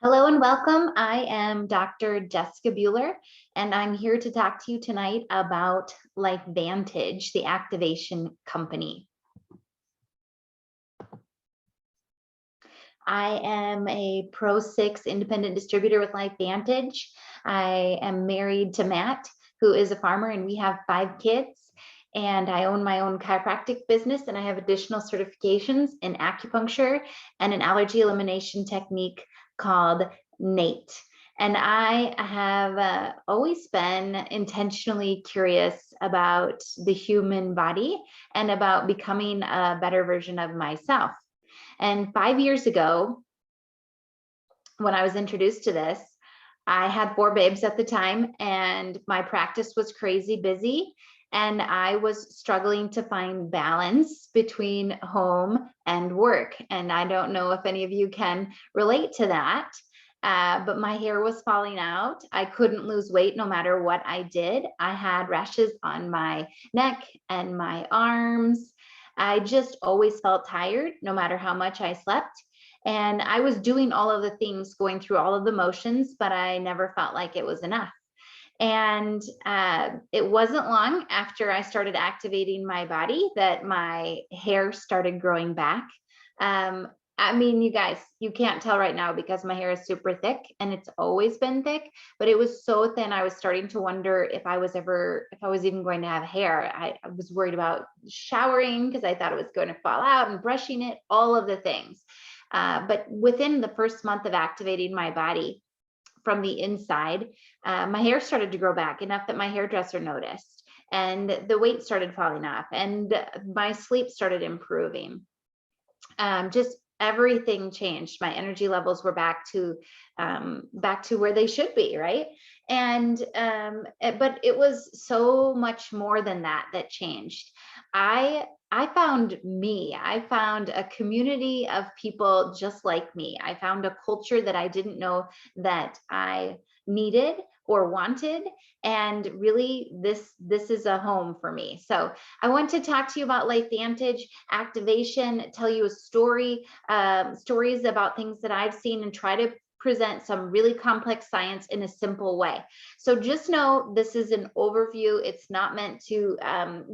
Hello and welcome. I am Dr. Jessica Buhler, and I'm here to talk to you tonight about LifeVantage, the activation company. I am a Pro 6 independent distributor with LifeVantage. I am married to Matt, who is a farmer, and we have 5 kids. And I own my own chiropractic business, and I have additional certifications in acupuncture and an allergy elimination technique called NATE. And I have always been intentionally curious about the human body and about becoming a better version of myself. And 5 years ago, when I was introduced to this, I had 4 babes at the time, and my practice was crazy busy. And I was struggling to find balance between home and work. And I don't know if any of you can relate to that. But my hair was falling out. I couldn't lose weight no matter what I did. I had rashes on my neck and my arms. I just always felt tired no matter how much I slept. And I was doing all of the things, going through all of the motions, but I never felt like it was enough. And it wasn't long after I started activating my body that my hair started growing back. I mean, you guys, you can't tell right now because my hair is super thick and it's always been thick, but it was so thin. I was starting to wonder if I was even going to have hair. I was worried about showering because I thought it was going to fall out, and brushing it, all of the things. But within the first month of activating my body from the inside, my hair started to grow back enough that my hairdresser noticed, and the weight started falling off, and my sleep started improving. Just everything changed. My energy levels were back to where they should be, right? And but it was so much more than that changed. I found me. I found a community of people just like me. I found a culture that I didn't know that I needed or wanted. And really, this is a home for me. So I want to talk to you about LifeVantage activation, tell you a story, stories about things that I've seen, and try to present some really complex science in a simple way. So just know this is an overview. It's not meant to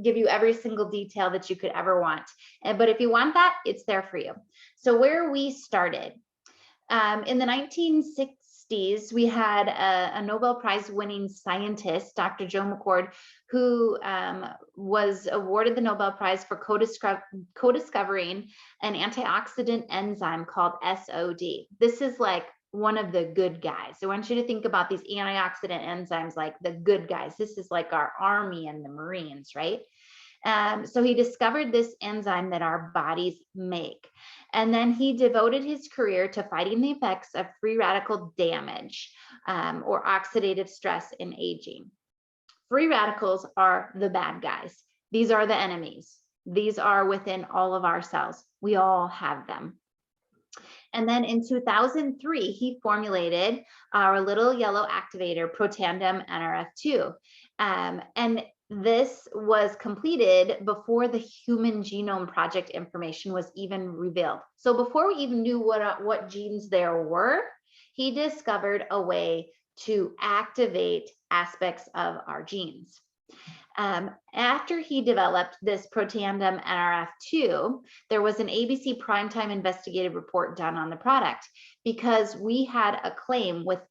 give you every single detail that you could ever want. But if you want that, it's there for you. So where we started, in the 1960s, we had a Nobel Prize winning scientist, Dr. Joe McCord, who was awarded the Nobel Prize for co-discovering an antioxidant enzyme called SOD. This is like one of the good guys. I want you to think about these antioxidant enzymes like the good guys. This is like our Army and the Marines, right? So he discovered this enzyme that our bodies make. And then he devoted his career to fighting the effects of free radical damage or oxidative stress in aging. Free radicals are the bad guys. These are the enemies. These are within all of our cells. We all have them. And then in 2003, he formulated our little yellow activator, Protandim NRF2. And this was completed before the Human Genome Project information was even revealed. So before we even knew what genes there were, he discovered a way to activate aspects of our genes. After he developed this Protandim NRF2, there was an ABC primetime investigative report done on the product because we had a claim with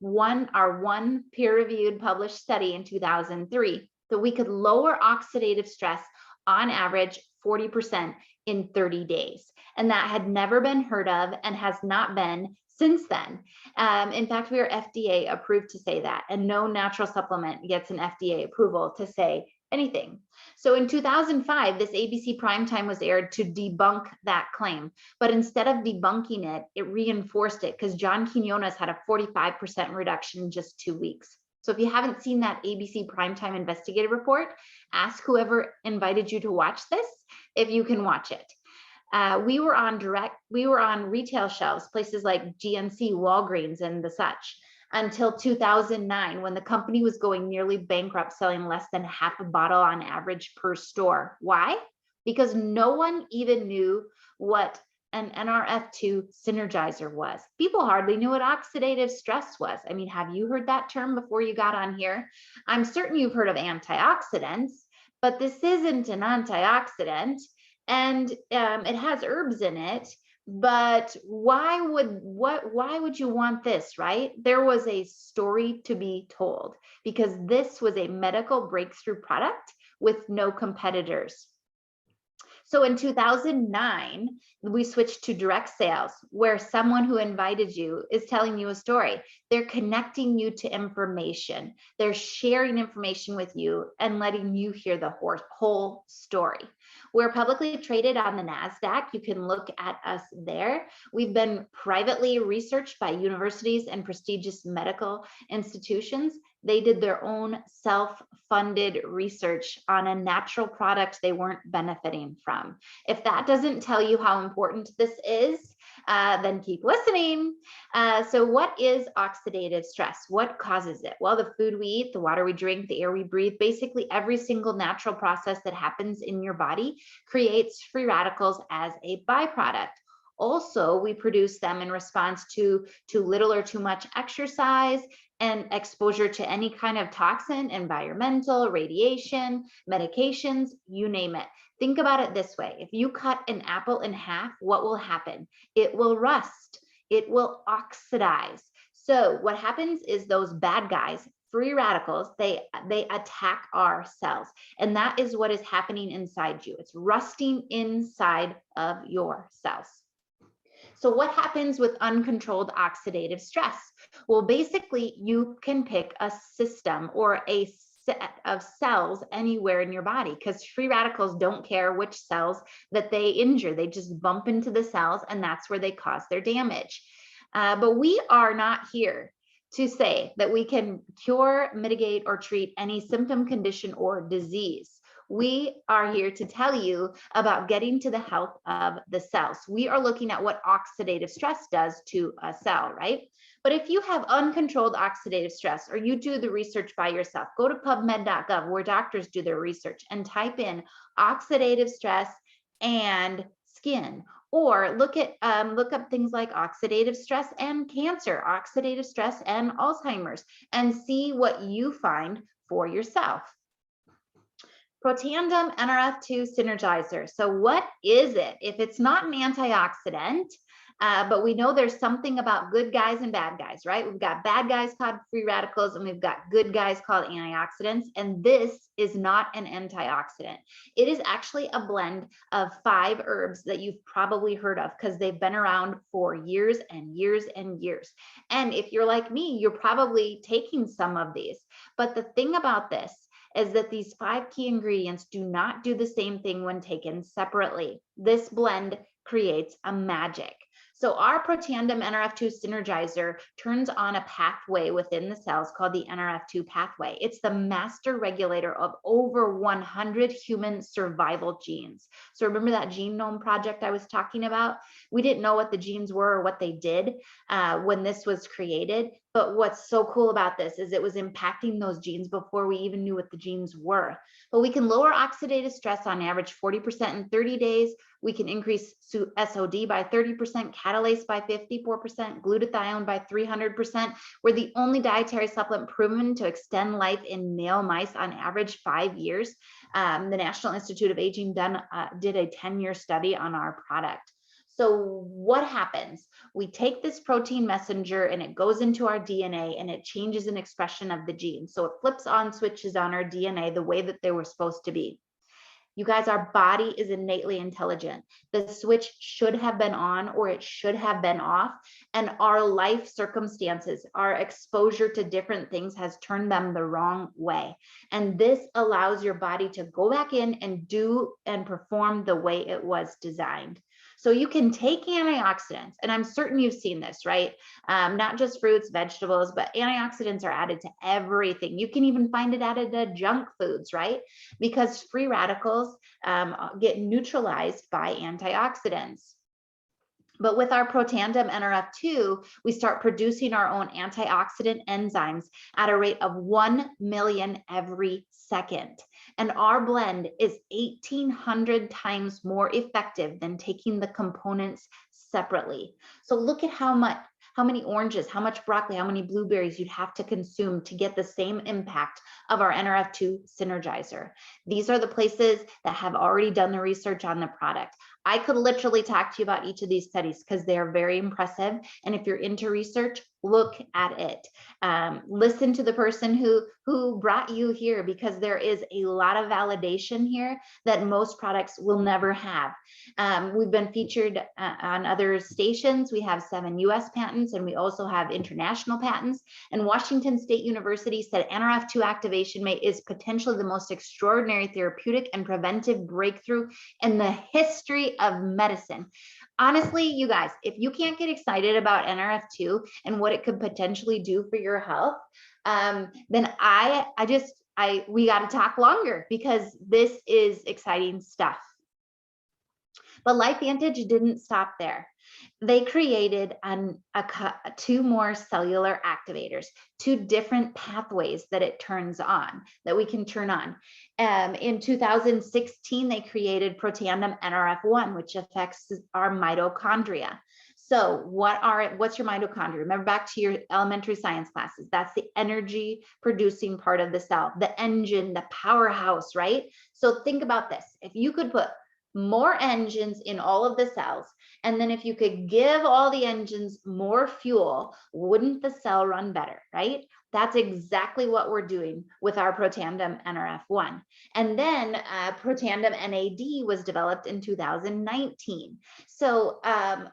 our one peer-reviewed published study in 2003 that we could lower oxidative stress on average 40% in 30 days. And that had never been heard of and has not been since then. In fact, we are FDA approved to say that, and no natural supplement gets an FDA approval to say anything. So in 2005, this ABC primetime was aired to debunk that claim. But instead of debunking it, it reinforced it because John Quinones had a 45% reduction in just 2 weeks. So if you haven't seen that ABC primetime investigative report, ask whoever invited you to watch this if you can watch it. We were on retail shelves, places like GNC, Walgreens, and the such, until 2009, when the company was going nearly bankrupt, selling less than half a bottle on average per store. Why? Because no one even knew what an NRF2 synergizer was. People hardly knew what oxidative stress was. I mean, have you heard that term before you got on here? I'm certain you've heard of antioxidants, but this isn't an antioxidant, and it has herbs in it. But why would you want this, right? There was a story to be told, because this was a medical breakthrough product with no competitors. So in 2009, we switched to direct sales, where someone who invited you is telling you a story. They're connecting you to information. They're sharing information with you and letting you hear the whole story. We're publicly traded on the NASDAQ. You can look at us there. We've been privately researched by universities and prestigious medical institutions. They did their own self-funded research on a natural product they weren't benefiting from. If that doesn't tell you how important this is, then keep listening. So what is oxidative stress? What causes it? Well, the food we eat, the water we drink, the air we breathe, basically every single natural process that happens in your body creates free radicals as a byproduct. Also, we produce them in response to too little or too much exercise and exposure to any kind of toxin, environmental, radiation, medications, you name it. Think about it this way. If you cut an apple in half, what will happen? It will rust. It will oxidize. So what happens is those bad guys, free radicals, they attack our cells. And that is what is happening inside you. It's rusting inside of your cells. So what happens with uncontrolled oxidative stress? Well, basically, you can pick a system or a set of cells anywhere in your body, because free radicals don't care which cells that they injure. They just bump into the cells, and that's where they cause their damage. But we are not here to say that we can cure, mitigate, or treat any symptom, condition, or disease. We are here to tell you about getting to the health of the cells. We are looking at what oxidative stress does to a cell, right? But if you have uncontrolled oxidative stress, or you do the research by yourself, go to pubmed.gov, where doctors do their research, and type in oxidative stress and skin, or look up things like oxidative stress and cancer, oxidative stress and Alzheimer's, and see what you find for yourself. Protandim NRF2 synergizer. So what is it? If it's not an antioxidant, but we know there's something about good guys and bad guys, right? We've got bad guys called free radicals, and we've got good guys called antioxidants. And this is not an antioxidant. It is actually a blend of 5 herbs that you've probably heard of, because they've been around for years and years and years. And if you're like me, you're probably taking some of these. But the thing about this is that these 5 key ingredients do not do the same thing when taken separately. This blend creates a magic. So our Protandim NRF2 synergizer turns on a pathway within the cells called the NRF2 pathway. It's the master regulator of over 100 human survival genes. So remember that genome project I was talking about? We didn't know what the genes were or what they did when this was created. But what's so cool about this is it was impacting those genes before we even knew what the genes were. But we can lower oxidative stress on average 40% in 30 days. We can increase SOD by 30%, catalase by 54%, glutathione by 300%. We're the only dietary supplement proven to extend life in male mice on average 5 years. The National Institute of Aging did a 10-year study on our product. So what happens? We take this protein messenger and it goes into our DNA and it changes an expression of the gene. So it flips on switches on our DNA the way that they were supposed to be. You guys, our body is innately intelligent. The switch should have been on or it should have been off. And our life circumstances, our exposure to different things has turned them the wrong way. And this allows your body to go back in and do and perform the way it was designed. So you can take antioxidants, and I'm certain you've seen this, right? Not just fruits, vegetables, but antioxidants are added to everything. You can even find it added to junk foods, right? Because free radicals get neutralized by antioxidants. But with our Protandim NRF2, we start producing our own antioxidant enzymes at a rate of 1 million every second. And our blend is 1,800 times more effective than taking the components separately. So look at how many oranges, how much broccoli, how many blueberries you'd have to consume to get the same impact of our NRF2 synergizer. These are the places that have already done the research on the product. I could literally talk to you about each of these studies because they are very impressive. And if you're into research, look at it. Listen to the person who brought you here, because there is a lot of validation here that most products will never have. We've been featured on other stations. We have 7 US patents, and we also have international patents. And Washington State University said NRF2 activation is potentially the most extraordinary therapeutic and preventive breakthrough in the history of medicine. Honestly, you guys, if you can't get excited about NRF2 and what it could potentially do for your health, then we got to talk longer, because this is exciting stuff. But LifeVantage didn't stop there. They created 2 more cellular activators, 2 different pathways that it turns on, that we can turn on. In 2016, they created Protandim NRF1, which affects our mitochondria. So what's your mitochondria? Remember back to your elementary science classes. That's the energy producing part of the cell, the engine, the powerhouse, right? So think about this. If you could put more engines in all of the cells, and then if you could give all the engines more fuel, wouldn't the cell run better, right? That's exactly what we're doing with our Protandim NRF1. And then Protandim NAD was developed in 2019. So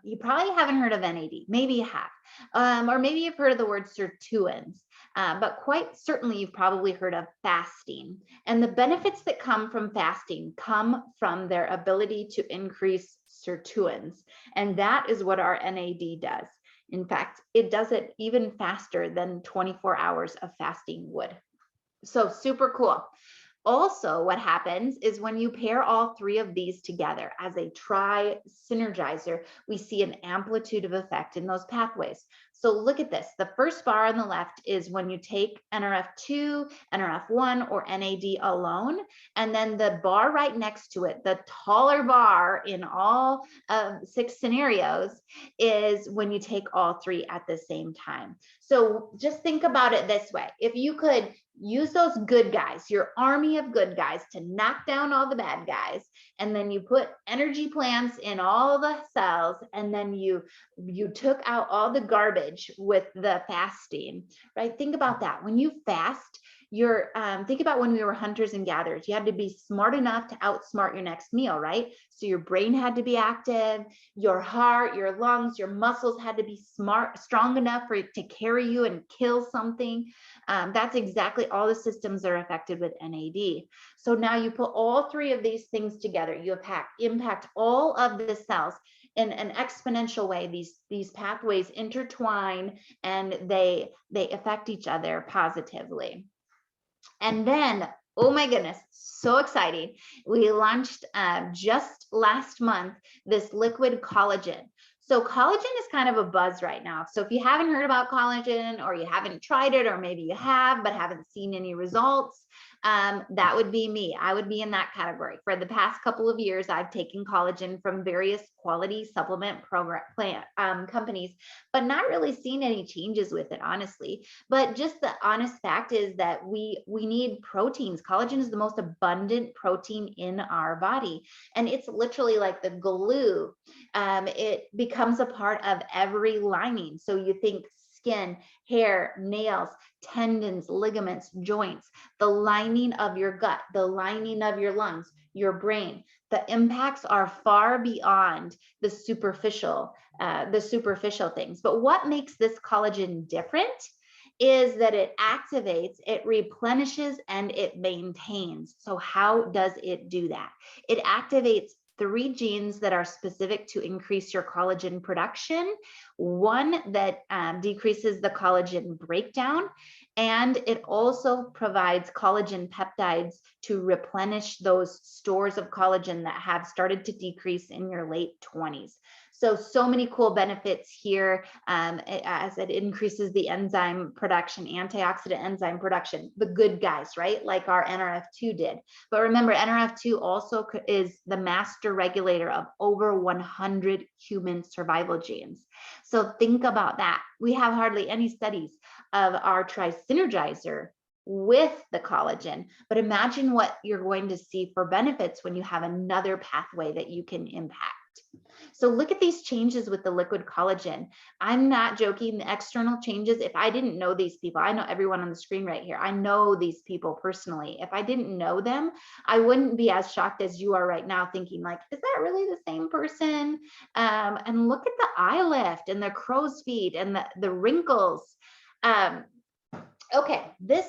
you probably haven't heard of NAD. Maybe you have, or maybe you've heard of the word sirtuins. But quite certainly you've probably heard of fasting. And the benefits that come from fasting come from their ability to increase sirtuins. And that is what our NAD does. In fact, it does it even faster than 24 hours of fasting would. So super cool. Also, what happens is when you pair all 3 of these together as a tri-synergizer, we see an amplitude of effect in those pathways. So look at this. The first bar on the left is when you take NRF2, NRF1, or NAD alone. And then the bar right next to it, the taller bar in all 6 scenarios, is when you take all 3 at the same time. So just think about it this way. If you could use those good guys, your army of good guys, to knock down all the bad guys, and then you put energy plants in all the cells, and then you took out all the garbage with the fasting, right? Think about that. When you fast, think about when we were hunters and gatherers. You had to be smart enough to outsmart your next meal, right? So your brain had to be active, your heart, your lungs, your muscles had to be strong enough for it to carry you and kill something. That's exactly all the systems that are affected with NAD. So now you put all 3 of these things together, you impact all of the cells in an exponential way. These pathways intertwine, and they affect each other positively. And then, oh my goodness, so exciting. We launched just last month this liquid collagen. So collagen is kind of a buzz right now. So if you haven't heard about collagen, or you haven't tried it, or maybe you have but haven't seen any results, that would be me. I would be in that category. For the past couple of years, I've taken collagen from various quality supplement companies, but not really seen any changes with it, honestly. But just the honest fact is that we need proteins. Collagen is the most abundant protein in our body, and it's literally like the glue. It becomes a part of every lining. So you think skin, hair, nails, tendons, ligaments, joints, the lining of your gut, the lining of your lungs, your brain. The impacts are far beyond the superficial things. But what makes this collagen different is that it activates, it replenishes, and it maintains. So how does it do that? It activates 3 genes that are specific to increase your collagen production, 1 that decreases the collagen breakdown, and it also provides collagen peptides to replenish those stores of collagen that have started to decrease in your late 20s. So many cool benefits here, as it increases the enzyme production, antioxidant enzyme production, the good guys, right? Like our NRF2 did. But remember, NRF2 also is the master regulator of over 100 human survival genes. So think about that. We have hardly any studies of our tri-synergizer with the collagen, but imagine what you're going to see for benefits when you have another pathway that you can impact. So look at these changes with the liquid collagen. I'm not joking. The external changes, if I didn't know these people, I know everyone on the screen right here. I know these people personally. If I didn't know them, I wouldn't be as shocked as you are right now, thinking like, is that really the same person? And look at the eye lift and the crow's feet and the wrinkles. Okay, this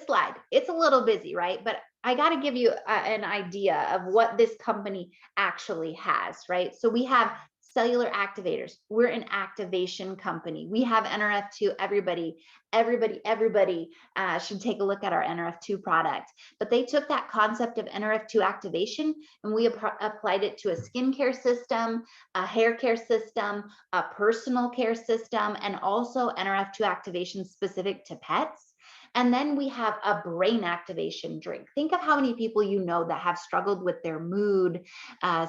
slide, it's a little busy, right? But I got to give you an idea of what this company actually has, right? So we have cellular activators. We're an activation company. We have NRF2. Everybody should take a look at our NRF2 product. But they took that concept of NRF2 activation and we applied it to a skincare system, a hair care system, a personal care system, and also NRF2 activation specific to pets. And then we have a brain activation drink. Think of how many people you know that have struggled with their mood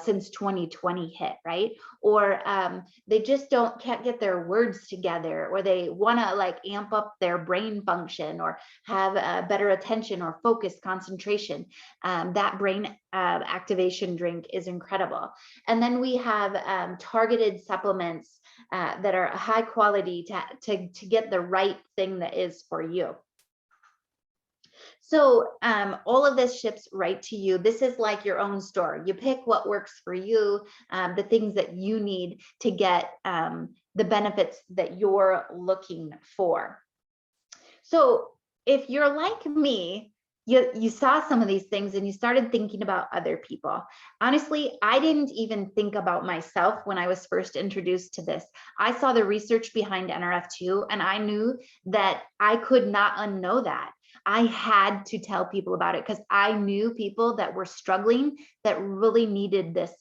since 2020 hit, right? Or they just can't get their words together, or they want to like amp up their brain function or have better attention or focus, concentration. That brain activation drink is incredible. And then we have targeted supplements that are high quality to get the right thing that is for you. So all of this ships right to you. This is like your own store. You pick what works for you, the things that you need to get the benefits that you're looking for. So if you're like me, you saw some of these things and you started thinking about other people. Honestly, I didn't even think about myself when I was first introduced to this. I saw the research behind NRF2 and I knew that I could not unknow that. I had to tell people about it because I knew people that were struggling that really needed this.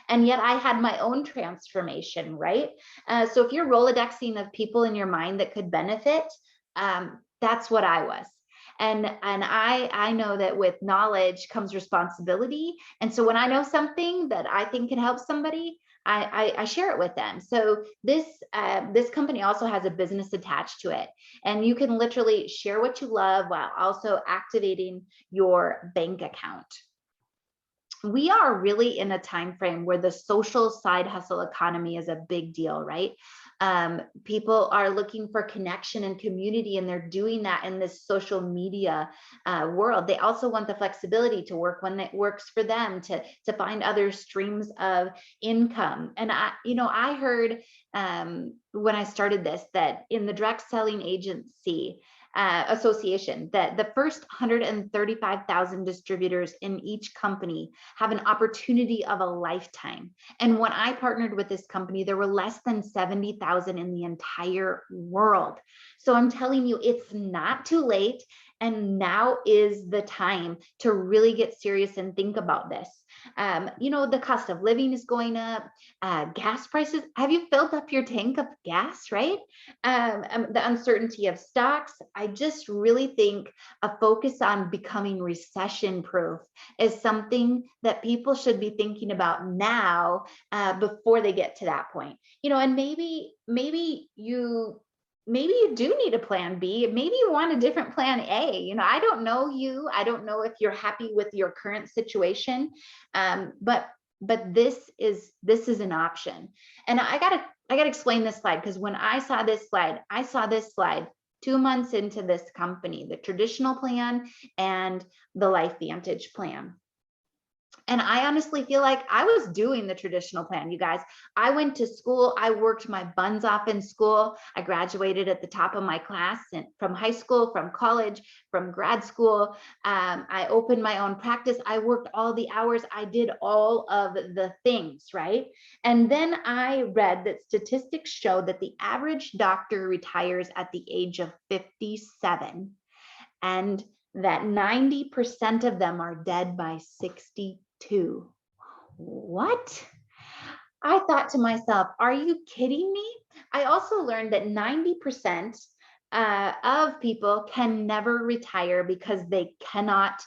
And yet I had my own transformation, right? So if you're Rolodexing of people in your mind that could benefit, that's what I was. And I know that with knowledge comes responsibility. And so when I know something that I think can help somebody, I share it with them. So this company also has a business attached to it, and you can literally share what you love while also activating your bank account. We are really in a time frame where the social side hustle economy is a big deal, right? People are looking for connection and community, and they're doing that in this social media world. They also want the flexibility to work when it works for them, to find other streams of income. And I heard when I started this that in the direct selling agency association, that the first 135,000 distributors in each company have an opportunity of a lifetime. And when I partnered with this company, there were less than 70,000 in the entire world. So I'm telling you, it's not too late. And now is the time to really get serious and think about this. The cost of living is going up, gas prices. Have you filled up your tank of gas, right? The uncertainty of stocks. I just really think a focus on becoming recession proof is something that people should be thinking about now before they get to that point. And maybe you do need a plan B. Maybe you want a different plan A. I don't know you. I don't know if you're happy with your current situation. But this is an option. And I gotta explain this slide, because when I saw this slide 2 months into this company, the traditional plan and the Life Vantage plan. And I honestly feel like I was doing the traditional plan, you guys. I went to school. I worked my buns off in school. I graduated at the top of my class, and from high school, from college, from grad school. I opened my own practice. I worked all the hours. I did all of the things, right? And then I read that statistics show that the average doctor retires at the age of 57, and that 90% of them are dead by 62. What? I thought to myself, are you kidding me? I also learned that 90% of people can never retire because they cannot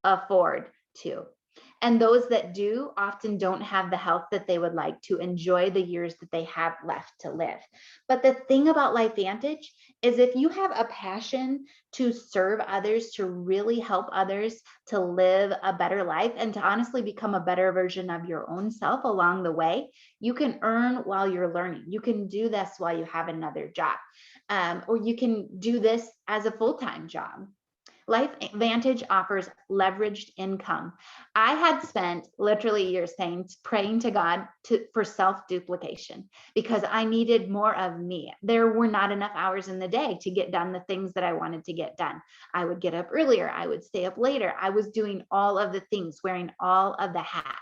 afford to. And those that do often don't have the health that they would like to enjoy the years that they have left to live. But the thing about LifeVantage is if you have a passion to serve others, to really help others to live a better life and to honestly become a better version of your own self along the way, you can earn while you're learning. You can do this while you have another job, or you can do this as a full-time job. LifeVantage offers leveraged income. I had spent literally years praying to God for self-duplication because I needed more of me. There were not enough hours in the day to get done the things that I wanted to get done. I would get up earlier, I would stay up later. I was doing all of the things, wearing all of the hats.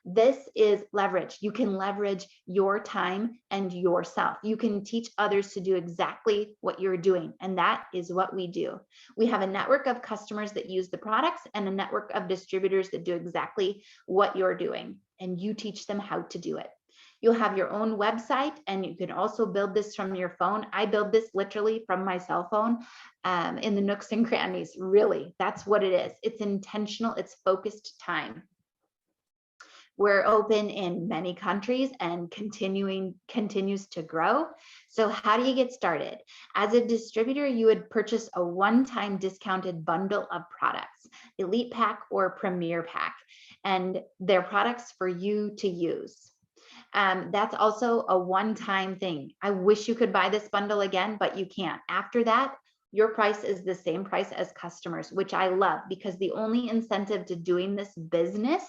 This is leverage. You can leverage your time and yourself. You can teach others to do exactly what you're doing. And that is what we do. We have a network of customers that use the products and a network of distributors that do exactly what you're doing. And you teach them how to do it. You'll have your own website and you can also build this from your phone. I build this literally from my cell phone in the nooks and crannies. Really, that's what it is. It's intentional, it's focused time. We're open in many countries and continues to grow. So how do you get started? As a distributor, you would purchase a one-time discounted bundle of products, Elite Pack or Premier Pack, and they're products for you to use. That's also a one-time thing. I wish you could buy this bundle again, but you can't. After that, your price is the same price as customers, which I love because the only incentive to doing this business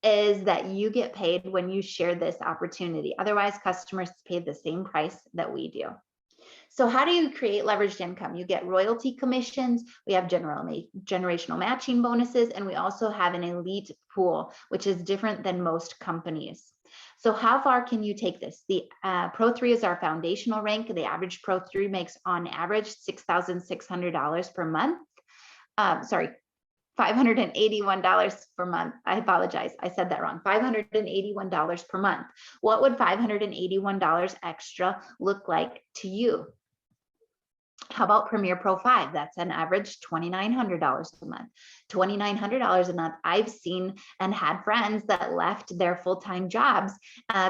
is that you get paid when you share this opportunity. Otherwise, customers pay the same price that we do. So how do you create leveraged income? You get royalty commissions, we have generational matching bonuses, and we also have an elite pool, which is different than most companies. So how far can you take this? The Pro 3 is our foundational rank. The average Pro 3 makes on average $6,600 per month. Sorry, $581 per month. I apologize. I said that wrong. $581 per month. What would $581 extra look like to you? How about Premier Pro 5? That's an average $2,900 a month. $2,900 a month. I've seen and had friends that left their full-time jobs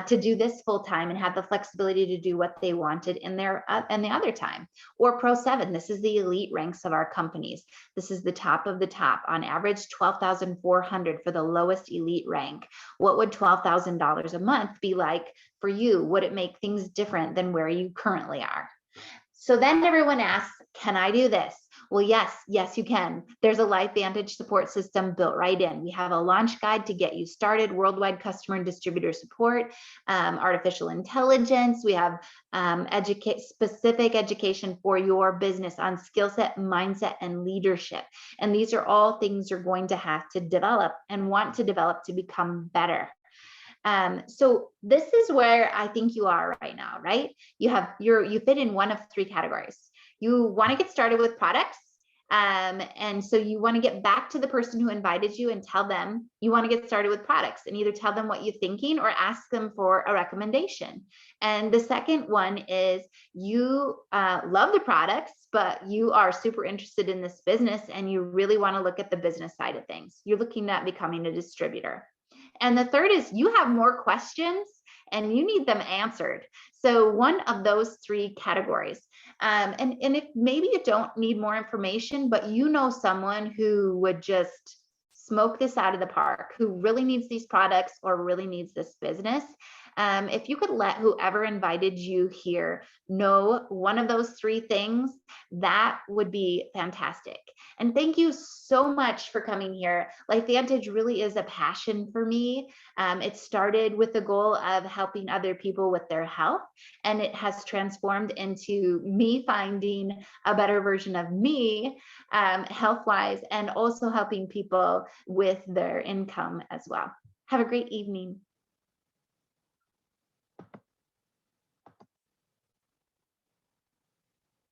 to do this full-time and have the flexibility to do what they wanted in their in the other time. Or Pro 7. This is the elite ranks of our companies. This is the top of the top. On average, $12,400 for the lowest elite rank. What would $12,000 a month be like for you? Would it make things different than where you currently are? So then everyone asks, can I do this? Well, yes, you can. There's a LifeVantage support system built right in. We have a launch guide to get you started, worldwide customer and distributor support, artificial intelligence. We have specific education for your business on skill set, mindset, and leadership. And these are all things you're going to have to develop and want to develop to become better. So this is where I think you are right now, right? You fit in one of three categories. You want to get started with products. And so you want to get back to the person who invited you and tell them you want to get started with products, and either tell them what you're thinking or ask them for a recommendation. And the second one is you love the products, but you are super interested in this business and you really want to look at the business side of things. You're looking at becoming a distributor. And the third is you have more questions and you need them answered. So one of those three categories. And if maybe you don't need more information, but you know someone who would just smoke this out of the park, who really needs these products or really needs this business, if you could let whoever invited you here know one of those three things, that would be fantastic. And thank you so much for coming here. LifeVantage really is a passion for me. It started with the goal of helping other people with their health, and it has transformed into me finding a better version of me, health-wise, and also helping people with their income as well. Have a great evening.